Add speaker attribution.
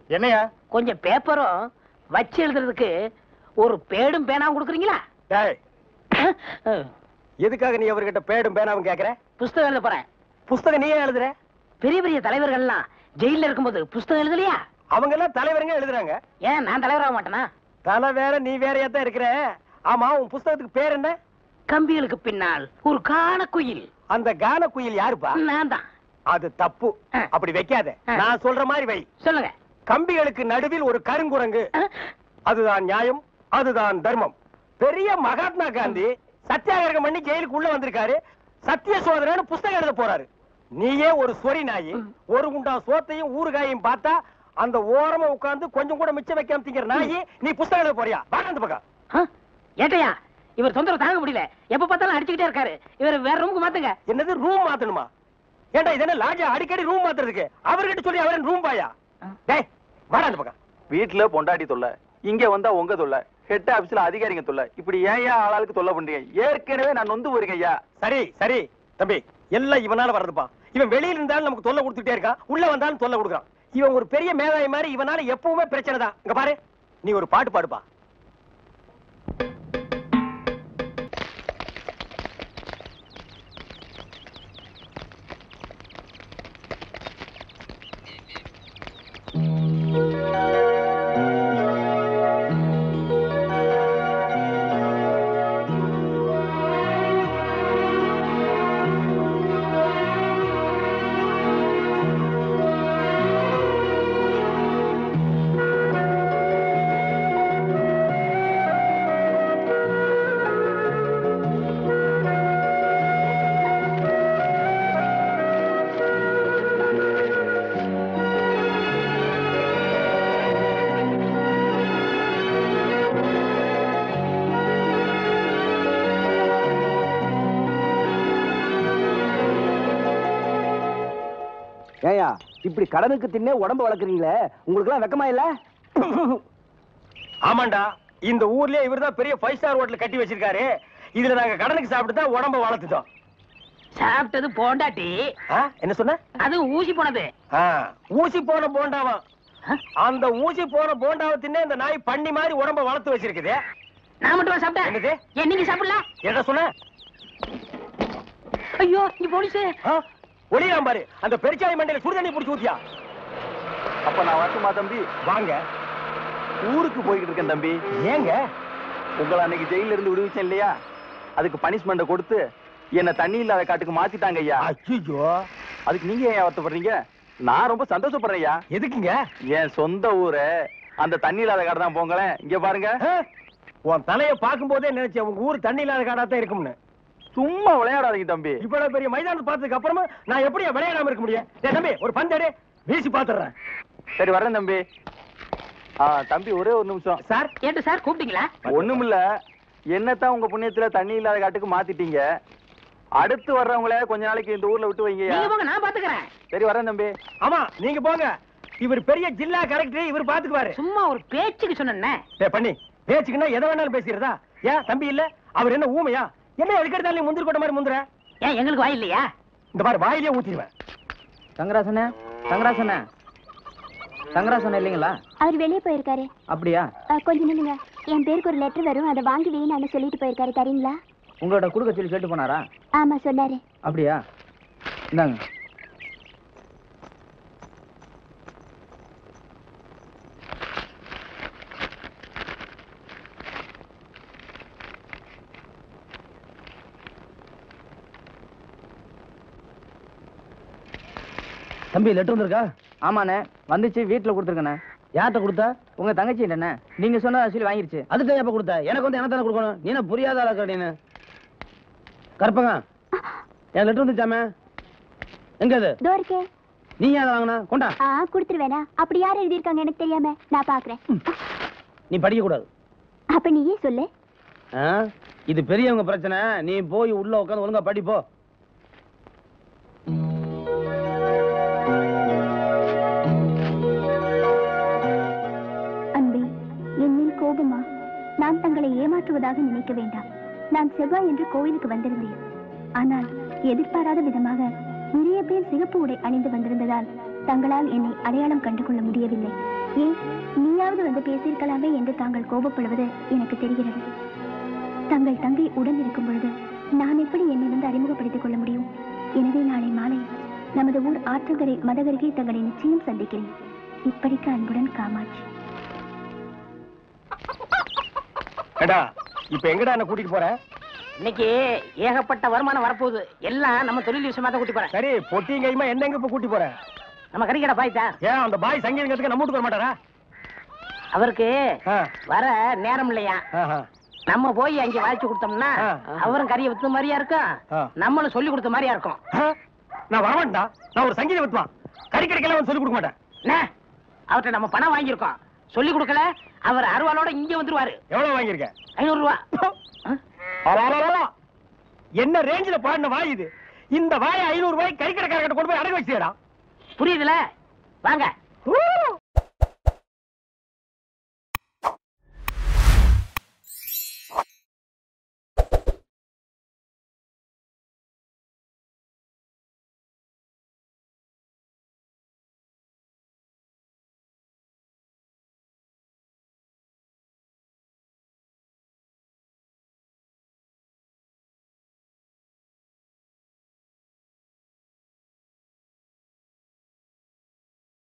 Speaker 1: என்னையா?
Speaker 2: கொஞ்சம் பேப்பரும் வச்சு எழுதுறதுக்கு ஒரு பேடும் பேனாவும் கொடுக்குறீங்களா?
Speaker 1: எதுக்காக நீ அவர்கிட்ட பேடும் பேனாவும் கேக்குற?
Speaker 2: புஸ்தகம் எழுத போறேன்.
Speaker 1: புஸ்தகம் நீயே எழுதுற? பெரிய
Speaker 2: பெரிய தலைவர்கள் எல்லாம் ஜெயில இருக்கும்போது புஸ்தகம் எழுதலையா?
Speaker 1: அவங்க எல்லாம் தலைவருங்க எழுதுறாங்க.
Speaker 2: ஏன் நான் தலைவராக மாட்டேனா?
Speaker 1: தலை வேற நீ வேறையா தான் இருக்கிற. ஆமா, உன் புஸ்தகத்துக்கு பேர் என்ன?
Speaker 2: கம்பிகளுக்கு பின்னால் ஒரு கான குயில்.
Speaker 1: அந்த கான குயில் யாருப்பா?
Speaker 2: நான் தான்.
Speaker 1: அது தப்பு. அப்படி வைக்காத. நான் சொல்ற மாதிரி வை.
Speaker 2: சொல்லுங்க.
Speaker 1: கம்பிகளுக்கு நடுவில் ஒரு கருங்குரங்கு. அதுதான் நியாயம், அதுதான் தர்மம். பெரிய மகாத்மா காந்தி சத்தியாகிரகம் பண்ணி ஜெயிலுக்கு உள்ள வந்திருக்காரு. சத்திய சோதனைன்னு புஸ்தகம் எழுத போறாரு. நீயே ஒரு சொறி நாயி, ஒரு குண்டா சோத்தையும் ஊறுகாயையும் பார்த்தா அந்த ஓரமா உட்கார்ந்து கொஞ்சம் கூட மிச்சம் வைக்காம திங்கிற நாயி, நீ புஸ்தகம் எழுத போறியா? வாங்க அந்த பக்கம்.
Speaker 2: ஏட்டையா, இவர் தொந்தரவு தாங்க முடியல. எப்ப பார்த்தாலும் அடிச்சுக்கிட்டே இருக்காரு. இவர் வேற ரூமுக்கு மாத்துங்க.
Speaker 1: என்னது ரூம் மாத்தணுமா? ஏண்டா இது என்ன லாட்ஜா அடிக்கடி ரூம் மாத்துறதுக்கு? அவர்கிட்ட சொல்லி அவரன் ரூம் பாயா? டேய் வாடா அந்த பக்கம்.
Speaker 3: வீட்டுல பொண்டாட்டி தொல்லை, இங்க வந்தா உங்க தொல்லை, ஹெட் ஆபீஸ்ல அதிகாரிங்க தொல்லை, இப்படி ஏன் ஆளாளுக்கு தொல்லை பண்றீங்க? ஏற்கனவே நான் நொந்து போறீங்க ஐயா.
Speaker 1: சரி சரி தம்பி, எல்லாம் இவனால வர்றதுப்பா. இவன் வெளியில இருந்தாலும் நமக்கு தொல்லை கொடுத்துட்டே இருக்கான், உள்ள வந்தாலும் தொல்லை கொடுக்குறான். இவன் ஒரு பெரிய மேதாவி மாதிரி, இவனால எப்பவுமே பிரச்சனை தான். இங்க பாரு, நீ ஒரு பாட்டு பாடுப்பா.
Speaker 4: ஏயா இப்படி கடனுக்கு தின்னே உடம்பு வளர்க்குறீங்களே, உங்களுக்கு எல்லாம் வெக்கமா இல்ல?
Speaker 1: ஆமாண்டா, இந்த ஊர்லயே இவர்தான் பெரிய 5 ஸ்டார் ஹோட்டல் கட்டி வச்சிருக்காரு. இதுல நாங்க கடனுக்கு சாப்பிட்டு தான் உடம்ப வளர்த்துட்டோம்.
Speaker 2: சாப்பிட்டது போண்டாட்டி.
Speaker 1: என்ன சொன்ன? அது
Speaker 2: ஊசி போனது.
Speaker 1: ஊசி போன போண்டாவா? அந்த ஊசி போன போண்டாவை தின்னே இந்த நாய் பண்ணி மாதிரி உடம்ப வளர்த்து வச்சிருக்குது.
Speaker 2: நான் மட்டும் சாப்பிட்டேன்.
Speaker 1: என்னது?
Speaker 2: ஏன் நீங்க சாப்பிடல?
Speaker 1: என்ன சொன்ன?
Speaker 2: ஐயோ, நீ போலீஸ்.
Speaker 1: ஒளியாம் பாரு, அந்த பெருச்சாளி மண்டையில சுடுதண்ணி புடிச்சு ஊத்தியா?
Speaker 3: அப்ப நான் வரட்டுமா தம்பி?
Speaker 1: வாங்க.
Speaker 3: ஊருக்கு போய்கிட்டு இருக்கேன் தம்பி.
Speaker 1: ஏங்க?
Speaker 3: உங்களை அன்னைக்கு ஜெயில இருந்து விடுவிச்சேன் இல்லையா, அதுக்கு பனிஷ்மெண்ட் கொடுத்து என்ன தண்ணி இல்லாத காட்டுக்கு மாத்திட்டாங்க ஐயா.
Speaker 1: ஐயோ,
Speaker 3: அதுக்கு நீங்க ஏன் வருத்தப்படுறீங்க? நான் ரொம்ப சந்தோஷப்படுறேன் ஐயா.
Speaker 1: எதுக்குங்க?
Speaker 3: என் சொந்த ஊரு அந்த தண்ணி இல்லாத காடு தான். போங்களேன், இங்க பாருங்க.
Speaker 1: உன் தலைய பார்க்கும் போதே நினைச்சேன் உங்க ஊர் தண்ணி இல்லாத காடா தான் இருக்கும்னு.
Speaker 3: சும்மா விளையாடாதீங்க தம்பி.
Speaker 1: இவ்வளவு பெரிய மைதானம் பார்த்ததுக்கு அப்புறமா நான் எப்படி விளையாடாம இருக்க முடியும்? தம்பி, ஒரு பந்தடி வீசி பாத்துறேன்.
Speaker 3: சரி வரேன் தம்பி. தம்பி ஒரே ஒரு நிமிஷம்.
Speaker 2: சார், ஏன் சார் கூப்பிட்டீங்களா?
Speaker 3: ஒண்ணுமில்ல, என்னத்தான் உங்க புண்ணியத்துல தண்ணி இல்லாத காட்டுக்கு மாத்திட்டீங்க. அடுத்து வர்றவங்கள கொஞ்ச நாளைக்கு இந்த ஊர்ல விட்டு வைங்க.
Speaker 2: நீங்க போங்க, நான் பாத்துக்கிறேன்.
Speaker 3: சரி வரேன் தம்பி.
Speaker 1: ஆமா, நீங்க போங்க. இவர் பெரிய ஜில்லா கலெக்டர், இவர் பாத்துக்குவாரு.
Speaker 2: சும்மா ஒரு பேச்சுக்கு சொன்னேன்.
Speaker 1: பண்ணி பேச்சுக்குன்னா எதை வேணாலும் பேசிக்கிறதா? ஏன் தம்பி இல்ல? அவர் என்ன ஊமையா? என்ன எதுக்கெடுத்தாலும் நீ முந்திரி கொட்ட மாதிரி முந்துற?
Speaker 2: ஏன் எங்களுக்கு வாய் இல்லையா?
Speaker 1: இந்த மாதிரி வாயிலே ஊத்திடுவேன்.
Speaker 4: தங்கராசன, தங்கராசன, தங்கராசன இல்லைங்களா?
Speaker 5: அவர் வெளியே போயிருக்காரு.
Speaker 4: அப்படியா?
Speaker 5: கொஞ்சம் நில்லுங்க, என் பேருக்கு ஒரு லெட்டர் வரும், அதை வாங்கி வேணும்னு சொல்லிட்டு போயிருக்காரு. தரீங்களா?
Speaker 4: உங்களோட குடுக்க சொல்லி கேட்டு போனாரா?
Speaker 5: ஆமா சொன்னாரு.
Speaker 4: அப்படியா? இந்தாங்க. தம்பி லெட்டர் வந்திருக்கா? ஆமாண்ணே வந்துச்சு, வீட்டுல கொடுத்துருக்கண்ணே. யார்கிட்ட கொடுத்தா? உங்க தங்கச்சி என்ன நீங்க சொன்ன சொல்லி வாங்கிருச்சு. அதுக்கு எப்ப கொடுத்த? எனக்கு வந்து என்ன தானே கொடுக்கணும்? நீ என்ன புரியாத ஆளு கற்பங்க. என் லெட்டர் வந்துச்சாமே, எங்க அது? நீ ஏன் வாங்கினா? கொண்டா.
Speaker 5: கொடுத்துருவேனா? அப்படி யார் எழுதியிருக்காங்க எனக்கு தெரியாம, நான் பாக்குறேன்.
Speaker 4: நீ படிக்க கூடாது.
Speaker 5: அப்ப நீயே சொல்லு.
Speaker 4: இது பெரியவங்க பிரச்சனை, நீ போய் உள்ள உட்காந்து ஒழுங்கா படிப்போ.
Speaker 5: கோபமா? நான் தங்களை ஏமாற்றுவதாக நினைக்க வேண்டாம். நான் செவ்வாய் என்று கோவிலுக்கு வந்திருந்தேன். ஆனால் எதிர்பாராத விதமாக நிறைய பேர் சிகப்பு உடை அணிந்து வந்திருந்ததால் தங்களால் என்னை அடையாளம் கண்டுகொள்ள முடியவில்லை. ஏன் நீயாவது வந்து பேசியிருக்கலாமே என்று தாங்கள் கோபப்படுவது எனக்கு தெரிகிறது. தங்கள் தங்கை உடன் இருக்கும் பொழுது நான் எப்படி என்னிடம் அறிமுகப்படுத்திக் கொள்ள முடியும்? எனவே நாளை மாலை நமது ஊர் ஆற்றங்கரை மதகருகே தங்களை நிச்சயம் சந்திக்கிறேன். இப்படிக்கு அன்புடன் காமாட்சி.
Speaker 1: ஏடா இப்ப எங்கடா என்ன கூட்டிட்டு போற?
Speaker 2: இன்னைக்கு ஏகப்பட்ட வருமானம் வரப்போகுது. எல்லாம் நம்ம தொழில் விஷயமா தான் கூட்டி போறேன்.
Speaker 1: சரி பொட்டியும் கையுமா என்ன எங்க இப்ப கூட்டி போற?
Speaker 2: நம்ம கறிக்கடை பாய்த்தா.
Speaker 1: ஏன் அந்த பாய் சங்கீதத்துக்கு நம்ம வீட்டுக்கு வர மாட்டாரா?
Speaker 2: அவருக்கு
Speaker 1: ஆ.
Speaker 2: வர நேரம் இல்லையா?
Speaker 1: ஆஹா.
Speaker 2: நம்ம போய் அங்க வாய்ச்சி கொடுத்தோம்னா
Speaker 1: ஆ.
Speaker 2: அவரும் கறியை வித்த மாதிரியா இருக்கும்,
Speaker 1: ஆ.
Speaker 2: நம்மளும் சொல்லி கொடுத்த மாதிரியா இருக்கும்.
Speaker 1: ஆ? நான் வரமாட்டா. நான் ஒரு சங்கீத வித்துவான். கறி கடைக்கெல்லாம் வந்து சொல்லி கொடுக்க மாட்டேன்.
Speaker 2: என்ன? அவர்கிட்ட நம்ம பணம் வாங்கியிருக்கோம், சொல்லி கொடுக்கல. அவர் அருவாளோட இங்க வந்துருவாரு.
Speaker 1: எவ்வளவு வாங்கியிருக்க?
Speaker 2: 500 ரூபா.
Speaker 1: என்ன ரேஞ்சில பாடின வாய் இது? இந்த வாயை 500 ரூபாய் கறி கடைக்காரர்கிட்ட கொண்டு போய் அடகு வச்சியடா.
Speaker 2: புரியுதுல? வாங்க.